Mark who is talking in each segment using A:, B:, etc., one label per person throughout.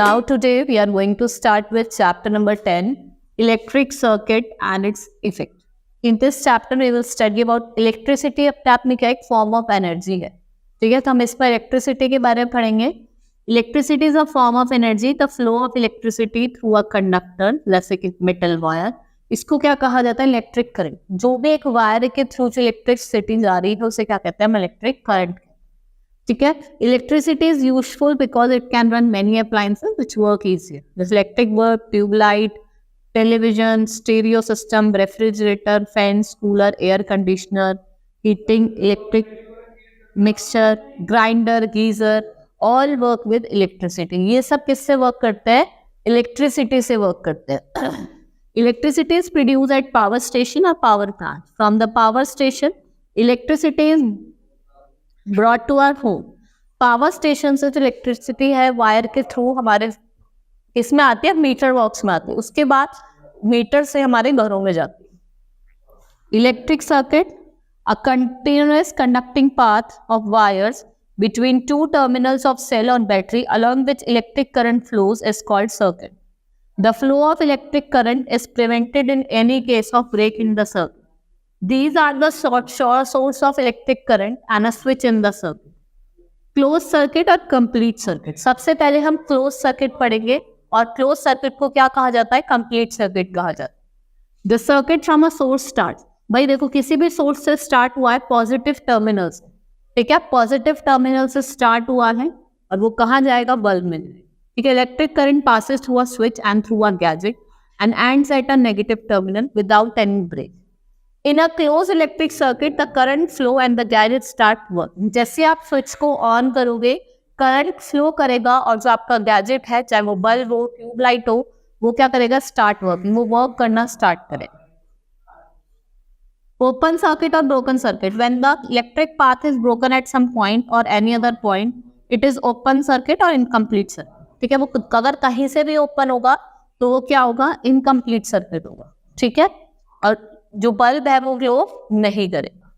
A: Now today we are going to start with chapter number 10, electric circuit and its effect. In this chapter we will study about electricity. अपने आप में क्या एक form of energy है, ठीक है. तो हम इस पर electricity के बारे में पढ़ेंगे. Electricity is a form of energy, the flow of electricity through a conductor, जैसे कि metal wire. इसको क्या कहा जाता है? Electric current. जो भी एक वायर के थ्रू जो इलेक्ट्रिसिटी जा रही है उसे क्या कहते हैं? हम इलेक्ट्रिक करंट. ठीक है. Electricity is useful because it can run many appliances which work easier. जैसे electric bulb, tube light, television, stereo system, refrigerator, fans, cooler, air conditioner, heating, electric mixture, grinder, geyser, all work with electricity. ये सब किससे work करते हैं? Electricity से work करते हैं. Electricity is produced at power station or power plant. From the power station, electricity is brought to our home. Power station से जो electricity है वायर के थ्रू हमारे इसमें आती है, मीटर बॉक्स में आती है. उसके बाद मीटर से हमारे घरों में जाती है. Electric circuit, a continuous conducting path of wires between two terminals of cell or battery along which electric current flows is called circuit. The flow of electric current is prevented in any case of break in the circuit. These are the source of electric current and a switch in the circuit. Closed circuit और complete circuit. सबसे पहले हम closed circuit पढ़ेंगे और closed circuit को क्या कहा जाता है? complete circuit कहा जाता है. The circuit from a source starts. भाई देखो किसी भी source से start हुआ है positive terminal से, ठीक है. positive terminal से start हुआ है और वो कहाँ जाएगा? बल्ब में. ठीक है. Electric current passes through a switch and through a gadget and ends at a negative terminal without any break. In a closed electric circuit, the current flow and the gadget start working. जैसे आप switch को on करोगे current flow करेगा और जो आपका gadget है चाहे वो बल्ब हो, ट्यूबलाइट हो, वो क्या करेगा? स्टार्ट वर्किंग, वो वर्क करना स्टार्ट करेगा. Open circuit or broken circuit. When the electric path is broken at some point or any other point, it is open circuit or incomplete circuit. ठीक है. वो अगर कहीं से भी ओपन होगा तो वो क्या होगा? इनकम्प्लीट सर्किट होगा. ठीक है. और जो बल्ब है वो ग्लो नहीं करेगा.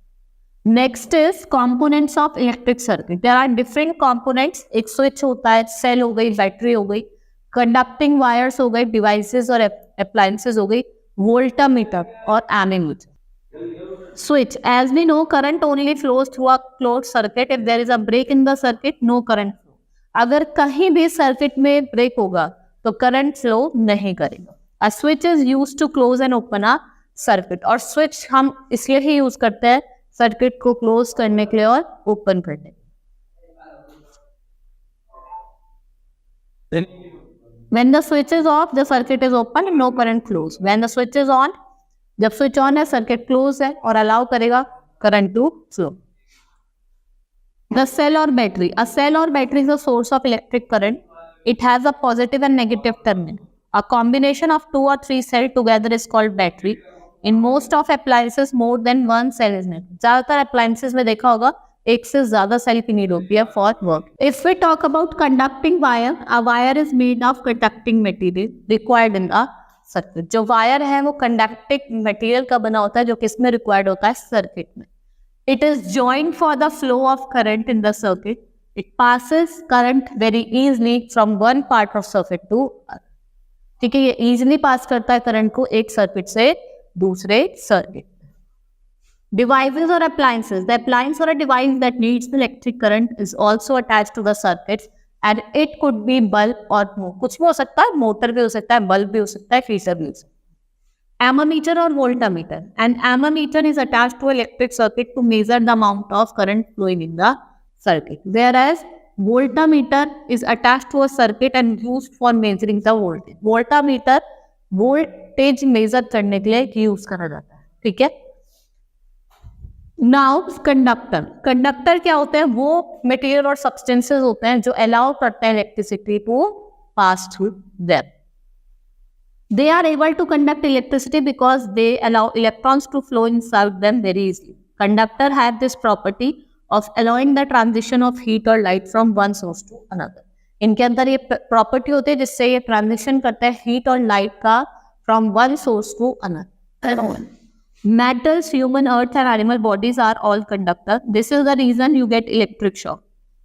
A: Next is components of electric circuit. There are different components. एक स्विच होता है, सेल हो गई, बैटरी हो गई, कंडक्टिंग वायर्स हो गई, डिवाइसेस और अप्लायंसेस हो गई, वोल्टामीटर और एमीमीटर. Switch, as we know, current only flows through a closed circuit. If there is a break in the circuit, no current flow. अगर कहीं भी सर्किट में ब्रेक होगा तो करंट फ्लो नहीं करेगा. A switch is used to close and open a circuit. और switch हम इसलिए ही यूज करते हैं सर्किट को क्लोज करने के लिए और ओपन करने के लिए. When the switch is off, the circuit is open and no current flows. When the switch is on, जब स्विच ऑन है सर्किट क्लोज है और अलाउ करेगा current to flow. The cell or battery. A cell or battery is a source of electric current. It has a positive and negative terminal. A combination of 2 or 3 cells together is called battery. In most of appliances, more than one cell is needed. ज़्यादातर appliances में देखा होगा एक से ज़्यादा cell की need होती है for work. If we talk about conducting wire, a wire is made of conducting material required in a circuit. जो वायर है वो conducting material का बना होता है जो किसमें रिक्वायर्ड होता है? सर्किट में. It is joined for the flow of current in the circuit. It passes current very easily from one part of circuit to other. ठीक है. ये easily pass करता है करंट को एक सर्किट से दूसरे circuit. Devices or appliances. The appliance or a device that needs electric current is also attached to the circuits and it could be bulb or more. कुछ भी हो सकता है, मोटर भी हो सकता है, बल्ब भी हो सकता है, फ्रीजर भी हो सकता है. Ammeter or voltmeter. An ammeter is attached to electric circuit to measure the amount of current flowing in the circuit. Whereas voltmeter is attached to a circuit and used for measuring the voltage. Voltmeter voltage measure करने के लिए use करा जाता है. ठीक है. Now conductor. Conductor क्या होते हैं? वो material और substances होते हैं जो allow करते हैं electricity to pass through them. They are able to conduct electricity because they allow electrons to flow inside them very easily. Conductor have this property of allowing the transition of heat or light from one source to another. इनके अंदर ये property होती है जिससे ये transition करता है heat और लाइट का from one source to another. Metals, human, earth and animal bodies are all conductor. This is the reason you get electric shock.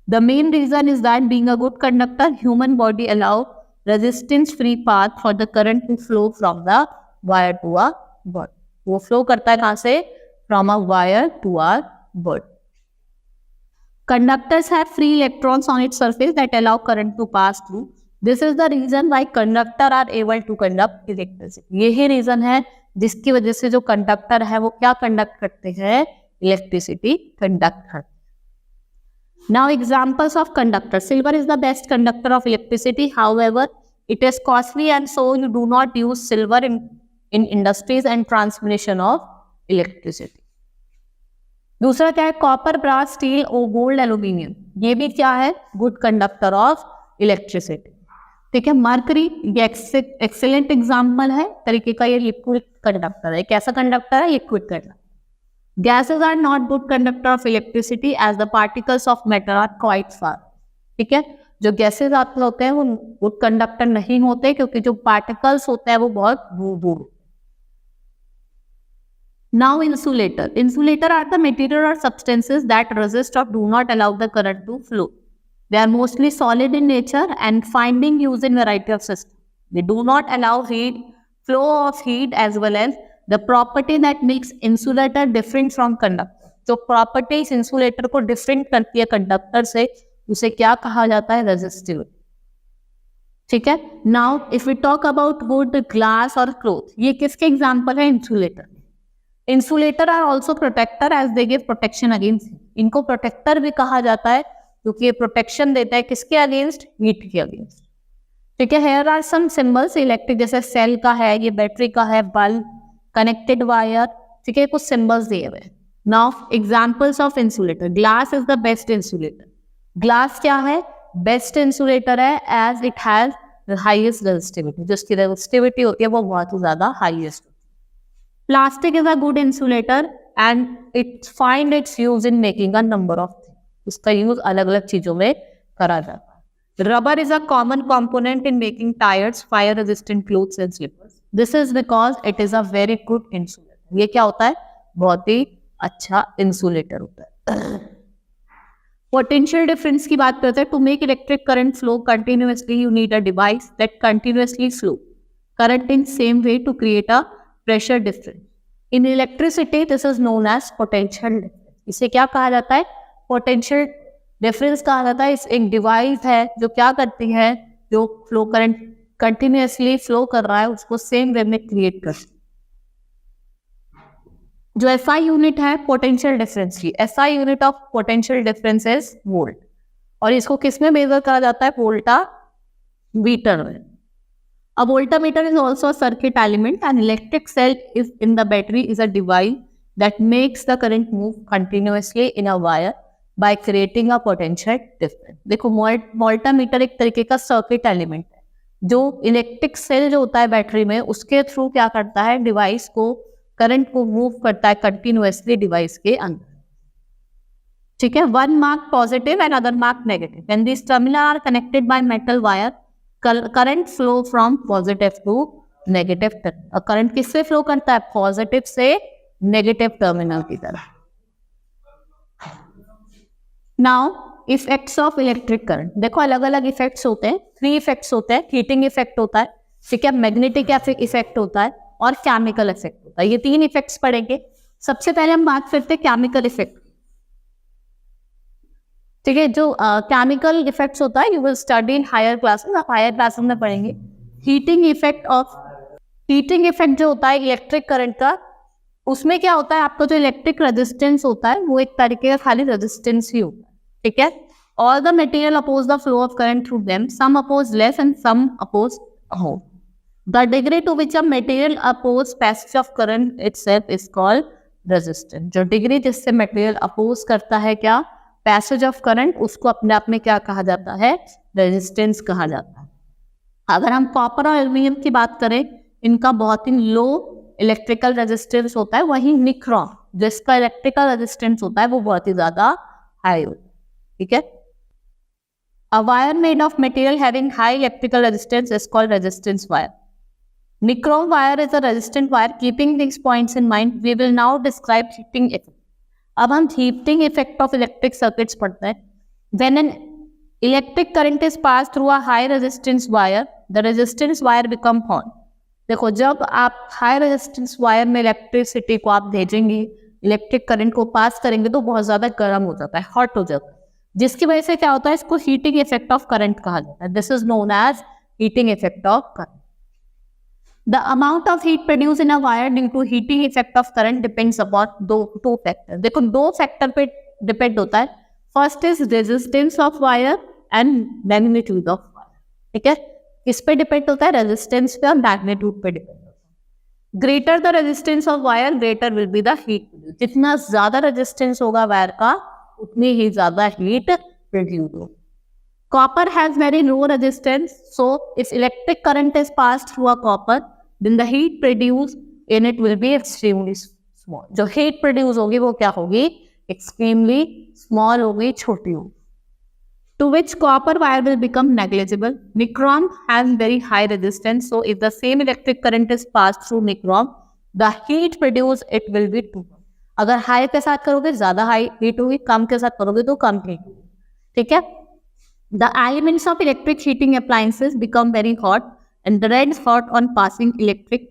A: The main reason is that being a good conductor, human body allow resistance free path for the current to flow from the wire to a bud. वो flow करता है कहाँ से? From a wire to a bud. Conductors have free electrons on its surface that allow current to pass through. This is the reason why conductor are able to conduct electricity. यही reason है जिसकी वजह से जो conductor है वो क्या conduct करते हैं? इलेक्ट्रिसिटी कंडक्ट करते हैं. Now examples of conductor. Silver is the best conductor of electricity. However, it is costly and so you do not use silver in industries and transmission of electricity. दूसरा क्या है? Copper, brass, steel और gold, aluminium. ये भी क्या है? Good conductor of electricity. ठीक है. मर्करी ये एक्सेलेंट एग्जाम्पल है तरीके का. ये लिक्विड कंडक्टर है. कैसा कंडक्टर है? Liquid conductor. Gases are not good conductor of electricity as the particles of matter are quite far. ठीक है. जो गैसेज आते होते हैं वो गुड कंडक्टर नहीं होते क्योंकि जो पार्टिकल्स होते हैं वो बहुत दूर. Now insulator. Insulator are the material or substances that resist or do not allow the current to flow. They are mostly solid in nature and finding use in variety of systems. They do not allow flow of heat as well as the property that makes insulator different from conductor. जो properties insulator को different करती है conductor से उसे क्या कहा जाता है? Resistive. ठीक है. Now if we talk about wood, glass और cloth, ये किसके example है? Insulator. Insulator are also protector as they give protection against. इनको प्रोटेक्टर भी कहा जाता है क्योंकि ये प्रोटेक्शन देता है किसके अगेंस्ट? हीट के अगेंस्ट. ठीक है. Here are some symbols electric, जैसे सेल का है, ये बैटरी का है, बल्ब, कनेक्टेड वायर. ठीक है. कुछ सिंबल्स दिए हुए. Now examples of insulator. Glass is the best insulator. Glass क्या है? बेस्ट इंसुलेटर है as it has the highest resistivity. जिसकी रेजिस्टिविटी होती है वो बहुत ही ज्यादा highest. Plastic is a good insulator and it find its use in making a number of things. इसका यूज अलग अलग चीजों में करा जाता है. Rubber is a common component in making tires, fire resistant clothes and slippers. This is because it is a very good insulator. ये क्या होता है? बहुत ही अच्छा इंसुलेटर होता है. Potential difference की बात करते हैं. To make electric current flow continuously, you need a device that continuously flow current in same way to create a pressure difference. In electricity, this is known as potential difference. इसे क्या कहा जाता है? Potential difference कहा जाता है. इस एक डिवाइस है जो क्या करती है? जो फ्लो करंट कंटिन्यूसली फ्लो कर रहा है उसको सेम वे में क्रिएट करती है. जो SI यूनिट है पोटेंशियल डिफरेंस की, SI unit of potential difference is volt. और इसको किस में मेजर करा जाता है? वोल्टा मीटर में. A voltmeter is also a circuit element. An electric cell is in the battery is a device that makes the current move continuously in a wire by creating a potential difference. देखो voltmeter एक तरीके का circuit element है जो electric cell जो होता है battery में उसके थ्रू क्या करता है? डिवाइस को करंट को मूव करता है कंटिन्यूसली डिवाइस के अंदर. ठीक है. One mark positive and other mark negative. When these terminals are connected by metal wire, current flow from positive to negative terminal. Current किससे फ्लो करता है? पॉजिटिव से नेगेटिव टर्मिनल की तरफ. Now effects of electric current. देखो अलग अलग effects होते हैं. 3 इफेक्ट्स होते हैं. हीटिंग इफेक्ट होता है, ठीक है, मैग्नेटिक इफेक्ट होता है और केमिकल इफेक्ट होता है. ये 3 इफेक्ट्स पढ़ेंगे. सबसे पहले हम बात करते हैं केमिकल इफेक्ट. ठीक है. जो केमिकल इफेक्ट्स होता है you will study in higher classes. आप हायर क्लासेस में पढ़ेंगे. हीटिंग इफेक्ट जो होता है इलेक्ट्रिक करंट का, उसमें क्या होता है? आपका जो इलेक्ट्रिक रेजिस्टेंस होता है वो एक तरीके का खाली रेजिस्टेंस ही होता है. ठीक है. All the material oppose the flow of current through them. Some oppose less and some oppose more. The degree to which a material oppose passage of current itself is called resistance. जो degree जिससे material oppose करता है क्या? Passage of current, उसको अपने आप में क्या कहा जाता है? रेजिस्टेंस कहा जाता है. अगर हम कॉपर और एल्यूमिनियम की बात करें, इनका बहुत ही लो इलेक्ट्रिकल रेजिस्टेंस होता है. वहीं निक्रोम जिसका इलेक्ट्रिकल रेजिस्टेंस होता है वो बहुत ही ज्यादा हाई होता है. ठीक है. A wire made of material having high electrical resistance is called resistance wire. Nichrome wire is a resistant wire. Keeping these points in mind, we will now describe heating effect. अब हम heating effect of electric circuits पढ़ते हैं. When an electric current is passed through a high resistance wire, the resistance wire become hot. देखो जब आप high resistance wire में electricity को आप भेजेंगे, इलेक्ट्रिक करंट को पास करेंगे तो बहुत ज्यादा गर्म हो जाता है, हॉट हो जाता है, जिसकी वजह से क्या होता है, इसको हीटिंग इफेक्ट ऑफ करंट कहा जाता है। This is known as heating effect of current. The amount of heat produced in a wire due to heating effect of current depends upon two factors. देखो दो फैक्टर पे depend होता है। First is resistance of wire and magnitude of wire. ठीक है, किस पे depend होता है? रेजिस्टेंस पे और मैग्नीट्यूड पे डिपेंड होता है। Greater the resistance of wire greater will be the heat produce. जितना ज्यादा रेजिस्टेंस होगा वायर का उतनी ही ज्यादा हीट प्रोड्यूस होगी। Copper has very low resistance, so if electric current is passed through a copper, then the heat produced in it will be extremely small. जो heat produce होगी वो क्या होगी? Extremely small होगी, छोटी होगी. To which copper wire will become negligible. Nichrome has very high resistance, so if the same electric current is passed through nichrome, the heat produced it will be too much. अगर high के साथ करोगे ज़्यादा high heat होगी, कम के साथ करोगे तो कम heat होगी. ठीक है? The elements of electric heating appliances become very hot and red hot on passing electric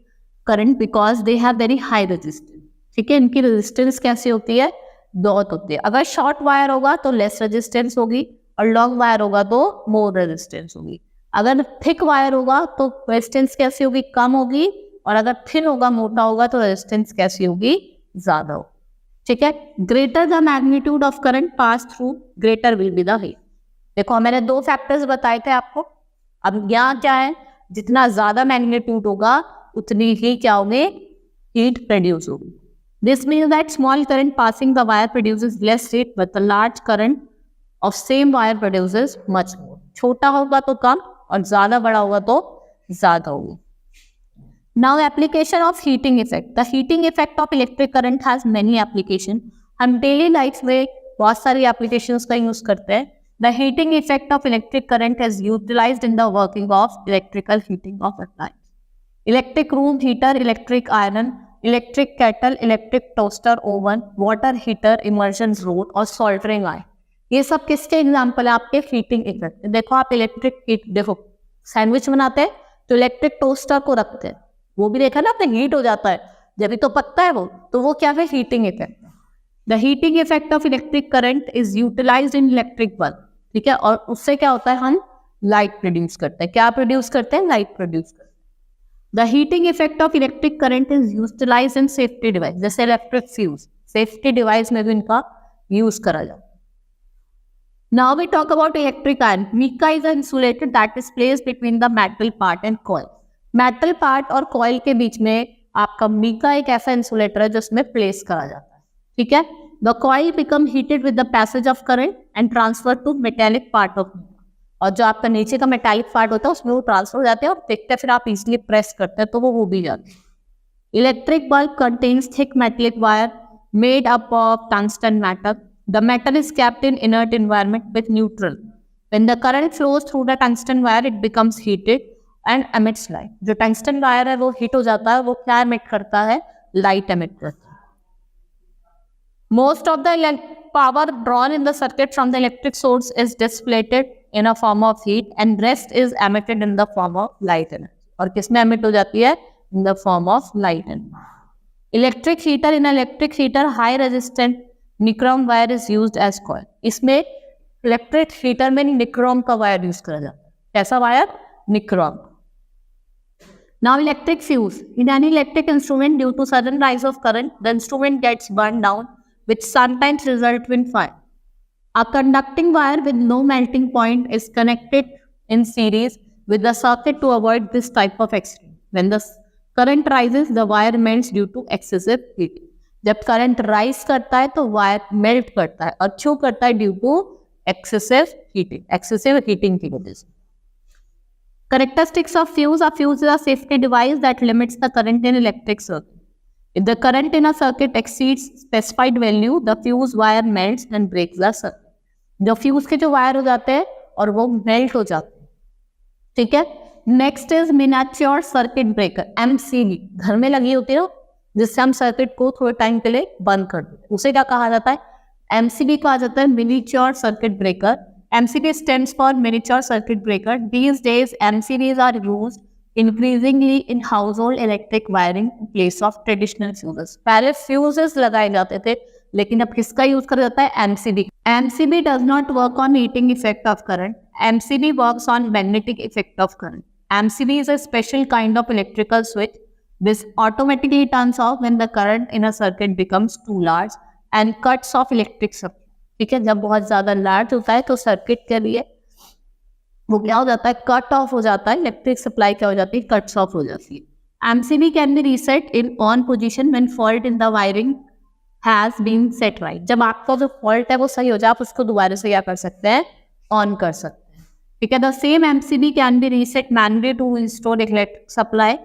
A: current because they have very high resistance. ठीक है, इनकी रेजिस्टेंस कैसी होती है? बहुत होती है। अगर शॉर्ट वायर होगा तो लेस रेजिस्टेंस होगी और लॉन्ग वायर होगा तो मोर रेजिस्टेंस होगी। अगर थिक वायर होगा तो रेजिस्टेंस कैसी होगी? कम होगी, और अगर थिन होगा, मोटा होगा तो रेजिस्टेंस कैसी होगी? ज्यादा होगी। ठीक है, greater the magnitude of current pass through greater will be the heat. देखो मैंने दो फैक्टर्स बताए थे आपको। अब यहाँ क्या है? जितना ज्यादा मैग्नीट्यूड होगा उतनी ही क्या होगी? हीट प्रोड्यूस होगी। This means that small current passing the wire produces less heat but the large current of same wire produces much more. छोटा होगा तो कम और ज्यादा बड़ा होगा तो ज्यादा होगी। Now application of heating effect. The heating effect of electric current has many application. हम डेली लाइफ में बहुत सारी एप्लीकेशंस का यूज करते हैं। The heating effect of electric current is utilized in the working of electrical heating of appliance. Electric room heater, electric iron, electric kettle, electric toaster oven, water heater, immersion rod और soldering iron. ये सब किसके example है? आपके heating effect. देखो आप electric heat, देखो sandwich बनाते हैं तो इलेक्ट्रिक टोस्टर को रखते हैं, वो भी देखा ना आपने, हीट हो जाता है जब भी तो पकता है वो, तो वो क्या है? Heating effect. The heating effect of electric current is utilised in electric bulb. ठीक है, और उससे क्या होता है? हम लाइट प्रोड्यूस करते हैं। क्या प्रोड्यूस करते हैं? लाइट प्रोड्यूस करते हैं। The heating effect of electric current is utilised in safety device, जैसे इलेक्ट्रिक फ्यूज, सेफ्टी डिवाइस में भी इनका यूज करा जाता है। Now we talk about electric iron. Mica is an insulator that is placed between the metal part and coil. Metal part और coil के बीच में आपका मिका एक ऐसा इंसुलेटर है जिसमें प्लेस करा जाता है। ठीक है, the coil become heated with the passage of current and transferred to metallic part of mica. और जो आपका नीचे का मेटालिक पार्ट होता है उसमें वो ट्रांसफर हो जाते हैं और देखते हैं, फिर आप इजीली प्रेस करते हैं तो वो भी जाते हैं। Electric bulb contains thick metallic wire made up of tungsten metal. The metal is kept in inert environment with neutral. When the current flows through the tungsten wire it becomes heated and emits light. जो tungsten wire है वो heat हो जाता है, वो क्या emit करता है? लाइट एमिट करता है। Most of the power drawn in the circuit from the electric source is dissipated in a form of heat and rest is emitted in the form of light energy. और किसमें emit हो जाती है? In the form of light energy. Electric heater, in electric heater high resistant nichrome wire is used as coil. इसमें electric heater में nichrome का wire use करा जाता है। कैसा wire? Nichrome. Now electric fuse. In any electric instrument, due to sudden rise of current, the instrument gets burned down, which sometimes result in fire. A conducting wire with no melting point is connected in series with the circuit to avoid this type of accident. When the current rises, the wire melts due to excessive heat. जब current rise करता है तो wire melt करता है, और क्यों करता है? Due to excessive heating, excessive heating की वजह से। Characteristics of fuse. A fuse is a safety device that limits the current in electric circuit. If the current in a circuit exceeds specified value, the fuse wire melts and breaks the circuit. जो fuse के जो wire हो जाते हैं और वो melt हो जाते हैं। ठीक है, next is miniature circuit breaker, MCB। घर में लगी होती है ना, जिससे हम सर्किट को थोड़े टाइम के लिए बंद कर देते हैं, उसे क्या कहा जाता है? MCB कहा जाता है, miniature circuit breaker. MCB stands for miniature circuit breaker. These days MCBs are used increasingly in household electric wiring in place of traditional fuses. पहले fuses लगाए जाते थे, लेकिन अब किसका यूज करा जाता है? MCB. MCB does not work on heating effect of current. MCB works on magnetic effect of current. MCB is a special kind of electrical switch. This automatically turns off when the current in a circuit becomes too large and cuts off electric supply. ठीक है, जब बहुत ज्यादा large होता है तो circuit के लिए वो क्या हो जाता है? कट ऑफ हो जाता है, इलेक्ट्रिक सप्लाई क्या हो जाती है? कट्स ऑफ हो जाती है. MCB can be reset in on position when fault in the wiring has been set right. जब आपका जो फॉल्ट है वो सही हो जाए, आप उसको दोबारा से क्या कर सकते हैं? ऑन कर सकते हैं. ठीक है, the same MCB can be reset manually to restore electric supply.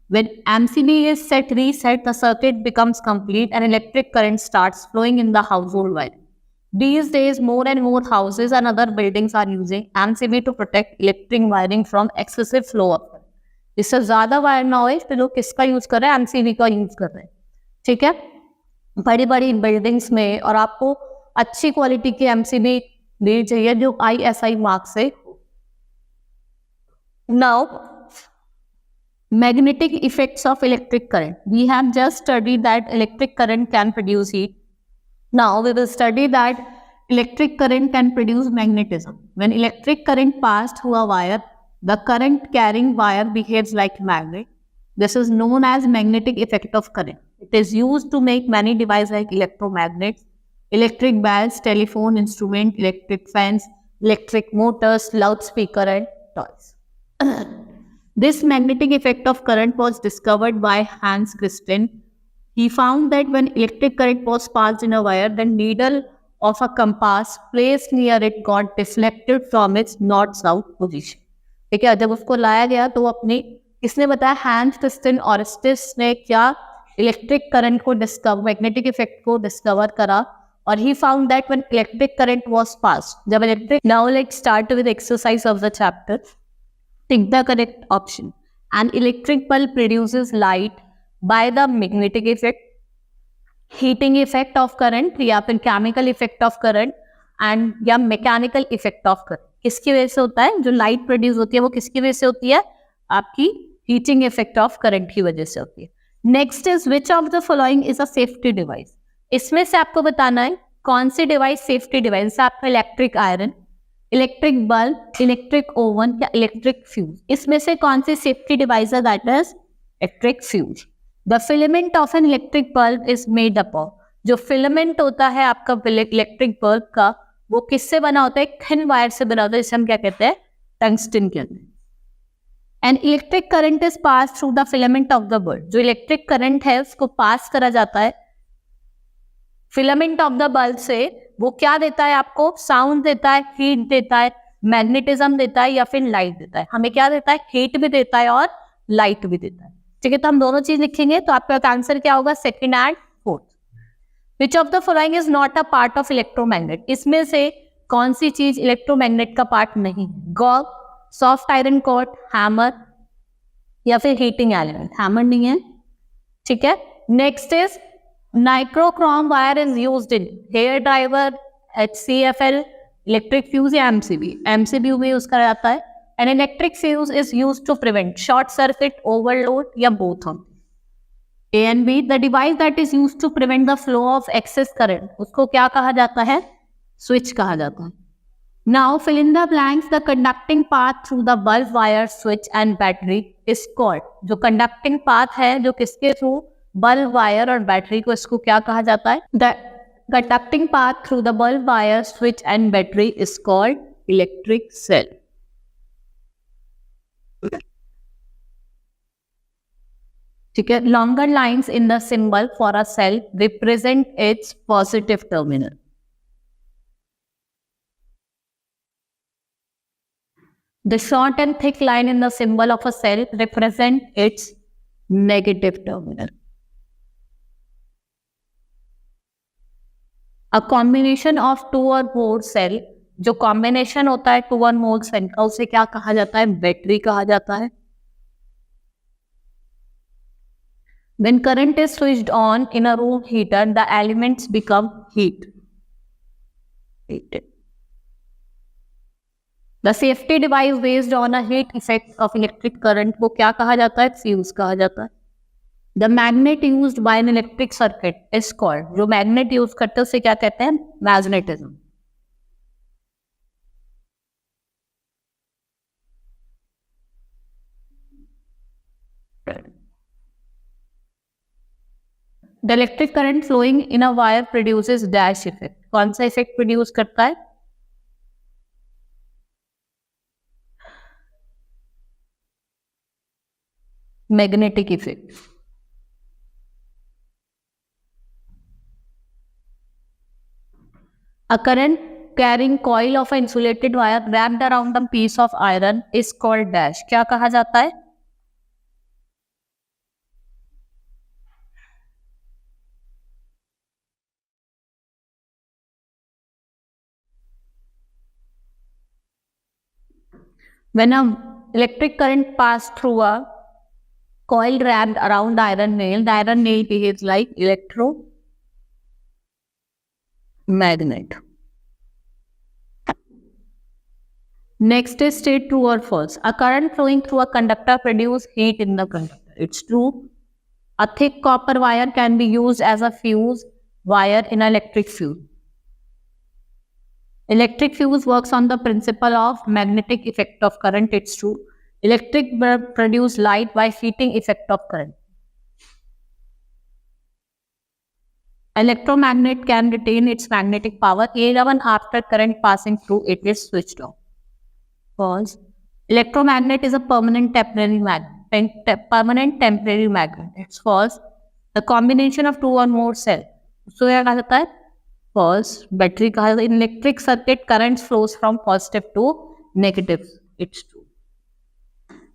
A: When MCB is set reset, the circuit becomes complete and electric current starts flowing in the household wiring. These days, more and more houses and other buildings are using MCB to protect electric wiring from excessive flow of current. इससे ज़्यादा wire ना हो, तो लोग किसका use कर रहे हैं? MCB का यूज़ कर रहे हैं. ठीक है, बड़ी बड़ी बिल्डिंग्स में, और आपको अच्छी क्वालिटी की MCB दी चाहिए जो ISI मार्क से हो. Now, magnetic effects of electric current. We have just studied that electric current can produce heat. Now we will study that electric current can produce magnetism. When electric current passes through a wire, the current carrying wire behaves like magnet. This is known as magnetic effect of current. It is used to make many devices like electromagnets, electric bells, telephone instrument, electric fans, electric motors, loudspeaker and toys. This magnetic effect of current was discovered by Hans Christian. He found that when electric current was passed in a wire, the needle of a compass placed near it got deflected from its north-south position. ठीक है, जब उसको लाया गया तो अपने किसने बताया? हैंस क्रिस्टियन ऑरेस्टिस ने क्या इलेक्ट्रिक करंट को डिस्कवर, मैग्नेटिक इफेक्ट को डिस्कवर करा. और he found that when electric current was passed, जब electric. Now let's start with exercise of the chapter. Take the correct option. An electric bulb produces light by the magnetic effect, heating effect of current, या फिर chemical effect of current, and या mechanical effect of current. किसकी वजह से होता है? जो light produce होती है वो किसकी वजह से होती है? आपकी हीटिंग इफेक्ट ऑफ करंट की वजह से होती है. Next is which of the following is a safety device. इसमें से आपको बताना है कौन सी डिवाइस सेफ्टी डिवाइस. आपका electric iron, electric bulb, electric oven या इलेक्ट्रिक फ्यूज. इसमें से कौन सी सेफ्टी डिवाइस है? That is electric fuse. The filament of an electric bulb is made up of. जो फिलामेंट होता है आपका इलेक्ट्रिक बल्ब का, वो किससे बना होता है? थिन वायर से बना होता है, जिसे हम क्या कहते हैं? टंगस्टन कहते हैं. And electric current is pass through the filament of the bulb. जो इलेक्ट्रिक करंट है उसको पास करा जाता है फिलामेंट ऑफ द बल्ब से. वो क्या देता है आपको? साउंड देता है, हीट देता है, मैग्नेटिज्म देता है या फिर लाइट देता है. हमें क्या देता है? हीट भी देता है और लाइट भी देता है. ठीक है, तो हम दोनों चीज लिखेंगे तो आपका आंसर क्या होगा? Second and fourth. Which of the following is not a part of electromagnet. इसमें से कौन सी चीज इलेक्ट्रोमैग्नेट का पार्ट नहीं है? गॉग, सॉफ्ट आयरन कॉर्ड, हैमर या फिर हीटिंग एलिमेंट. हैमर नहीं है. ठीक है, next is nichrome wire is used in hair driver, HCFL, electric fuse या MCB. MCB में यूज करा जाता है. An electric fuse is used to prevent short circuit, overload या both of. A and B. The device that is used to prevent the flow of excess current, उसको क्या कहा जाता है? स्विच कहा जाता है. Now fill in the blanks. The conducting path through the bulb, wire, switch and battery is called. जो conducting path है जो किसके थ्रू? बल्ब, वायर और बैटरी को, इसको क्या कहा जाता है? The conducting path through the bulb, wire, switch and battery is called electric cell. ठीक है, longer lines in the symbol for a cell represent its positive terminal. The short and thick line in the symbol of a cell represent its negative terminal. A combination of two or more cell, जो combination होता है two or more cell का, उसे क्या कहा जाता है? Battery कहा जाता है. When current is switched on in a room heater, the elements become heated. The safety device based on a heat effect of electric current को क्या कहा जाता है? फ्यूज कहा जाता है। The magnet used by an electric circuit is called, जो magnet use करते हैं उसे क्या कहते हैं? Magnetism. The electric current flowing in a wire produces dash effect, कौन सा इफेक्ट प्रोड्यूस करता है? Magnetic effect. A current carrying coil of an insulated wire wrapped around a piece of iron is called dash, क्या कहा जाता है? When a electric current passes through a coil wrapped around iron nail, the iron nail behaves like electromagnet. Next is state true or false. A current flowing through a conductor produces heat in the conductor. It's true. A thick copper wire can be used as a fuse wire in an electric fuse. Electric fuse works on the principle of magnetic effect of current. It's true. Electric bulb produce light by heating effect of current. Electromagnet can retain its magnetic power even after current passing through it is switched off. False. Electromagnet is a permanent temporary magnet. It's false. The combination of two or more cells. So क्या कहा जाता है? False. Battery कहा जाता है. In electric circuit, current flows from positive to negative. It's true.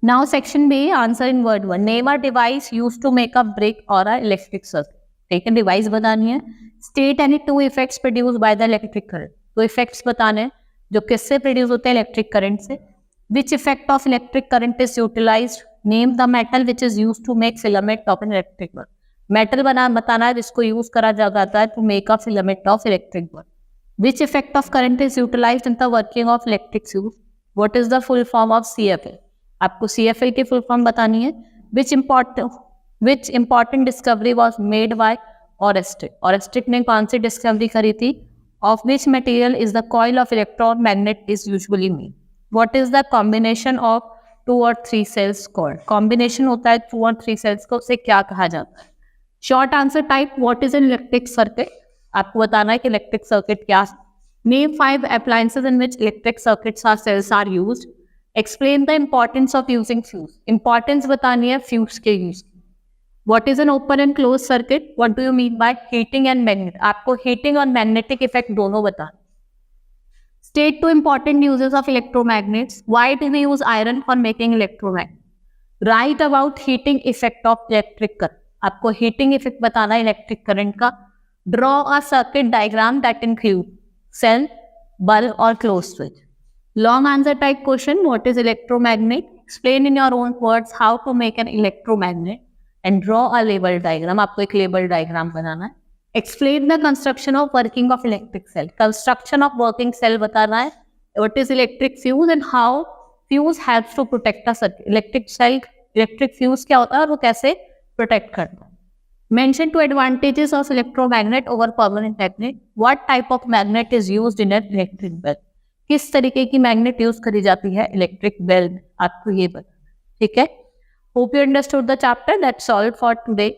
A: Now section B, answer in word 1. Name a device used to make a brick or a electric circuit. ठीक है, device बतानी है. State any two effects produced by the electric current. तो effects बताने हैं जो किससे produce होते हैं? इलेक्ट्रिक करंट से. Which effect of electric current is utilized? Name the metal which is used to make filament of an electric bulb. Metal बताना है जिसको यूज करा जाता है to make a filament of electric bulb. Which effect of current is utilized in the working of electric fuse? What is the full form of CFL? आपको CFL की full form बतानी है. Which important discovery was made by Orested? Orested ने कौन सी discovery करी थी? Of which material is the coil of electromagnet is usually made? What is the combination of two or three cells called? Combination होता है two or three cells को, उसे क्या कहा जाता है? Short answer type, what is an electric circuit? आपको बताना है कि इलेक्ट्रिक सर्किट क्या. Name 5 appliances in which electric circuits or cells are used. Explain the importance of using fuse. Importance बतानी है fuse के use की. What is an open and closed circuit? What do you mean by heating and magnet? आपको heating और magnetic effect दोनों बताना. State 2 important uses of electromagnets. Why do we use iron for making electromagnet? Write about heating effect of electric current. आपको heating effect बताना है electric current का. Draw a circuit diagram that include cell, bulb और closed switch. Long answer type question. What is electromagnet? Explain in your own words how to make an electromagnet and draw a label diagram. आपको एक label diagram बनाना है. Explain the construction of working of electric cell. Construction of working cell बताना है. What is electric fuse and how fuse helps to protect a circuit. Electric fuse क्या होता है और वो कैसे protect करता है. Mention 2 advantages of electromagnet over permanent magnet. What type of magnet is used in an electric bulb? किस तरीके की मैग्नेट यूज करी जाती है इलेक्ट्रिक bulb? आपको ये बताना. ठीक है. Hope you understood the chapter. That's all for today.